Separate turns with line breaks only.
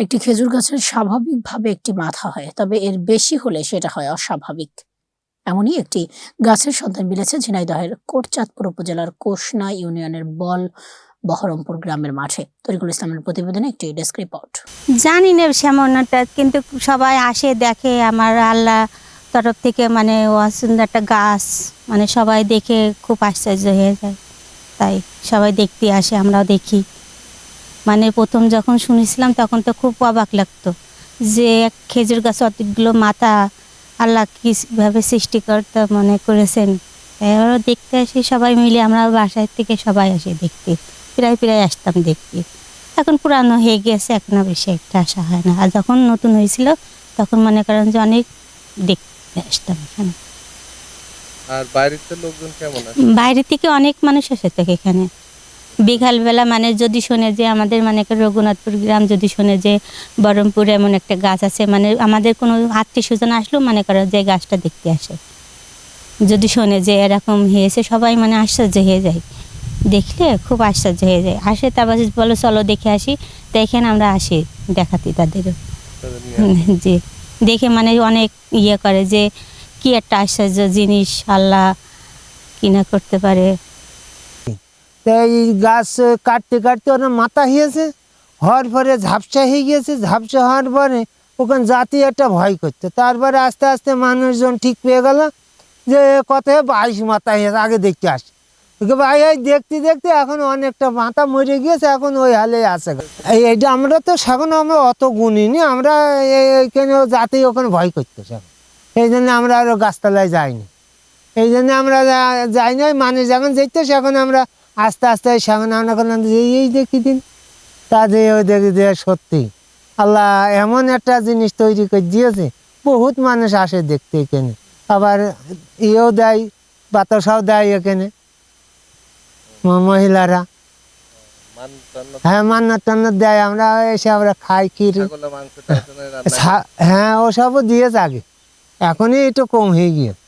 একটি খেজুর গাছের স্বাভাবিকভাবে একটি মাথা হয়, তবে এর বেশি হলে সেটা হয় অস্বাভাবিক। এমনই একটি গাছের সন্ধান মিলেছে ঝিনাইদহের কোটচাঁদপুর উপজেলার কোষনা ইউনিয়নের বহরমপুর গ্রামের মাঠে। তরিকুল ইসলামের প্রতিবেদনে একটি ডেস্ক রিপোর্ট।
জানি না সেমনটা, কিন্তু সবাই আসে দেখে। আমার আল্লাহ তরফ থেকে মানে সুন্দর একটা গাছ, মানে সবাই দেখে খুব আশ্চর্য হয়ে যায়, তাই সবাই দেখতে আসে, আমরাও দেখি। মানে প্রথম যখন শুনেছিলাম তখন তো খুব অবাক লাগতো যে খেজুর গাছ অতগুলো মাথা আল্লাহ কীভাবে সৃষ্টিকর্তা মনে করেছেন। এবারও দেখতে আসি সবাই মিলে, আমরা বাসায় থেকে সবাই আসি দেখতে, প্রায় আসতাম দেখতে। এখন পুরানো হয়ে গেছে, এখনো বেশি একটা আসা হয় না। আর যখন নতুন হয়েছিল তখন মনে করেন যে অনেক দেখতে আসতাম এখানে।
আর বাইরের লোকজন কেমন আছে?
বাইরে থেকে অনেক মানুষ আসে থাকে এখানে বিকালবেলা। মানে যদি শোনে যে আমাদের মানে রঘুনাথপুর গ্রাম যদি শোনে যে বহরমপুরে এমন একটা গাছ আছে, মানে আমাদের কোনো আত্মীয় স্বজন আসলেও মনে করে যে গাছটা দেখতে আসে। যদি শোনে যে এরকম হয়েছে, সবাই মানে আশ্চর্য হয়ে যায়, দেখলে খুব আশ্চর্য হয়ে যায়। আসে তারপর বলো চলো দেখে আসি, তো এখানে আমরা আসি দেখাতে তাদেরও। জি, দেখে মানে অনেক ইয়ে করে যে কি একটা আশ্চর্য জিনিস আল্লাহ কিনা করতে পারে।
এই গাছ কাটতে কাটতে ওনার মাথা হয়েছে, হওয়ার পরে ঝাপসা হয়ে গিয়েছে। ঝাপসা হওয়ার পরে ওখানে জাতি একটা ভয় করতো। তারপরে আস্তে আস্তে মানুষজন ঠিক পেয়ে গেল যে কথায় 22 মাথা হয়েছে, আগে দেখতে আসে। ভাই দেখতে দেখতে এখন অনেকটা মাথা মরে গিয়েছে, এখন ওই হালে আছে। এইটা আমরা তো সেখানে আমরা অত গুনিনি, আমরা এইখানে জাতি ওখানে ভয় করতো সেখানে, এই জন্য আমরা আরও গাছতলায় যাইনি। এই জন্য আমরা যাই না। মানুষ যখন যেতে সেখন আমরা আস্তে আস্তে সেখানে আমরা করলাম যে এই দেখি দিন, তা যে ওই দেখি যে সত্যি আল্লাহ এমন একটা জিনিস তৈরি করে দিয়েছে। বহুত মানুষ আসে দেখতে এখানে, আবার ইয়েও দেয়, বাতাসাও দেয় এখানে মহিলারা। হ্যাঁ, মান্নাত টান্নাত দেয়, আমরা এসে আমরা খাই ক্ষীর। হ্যাঁ, ওসবও দিয়েছে আগে, এখনই একটু কম হয়ে গিয়েছে।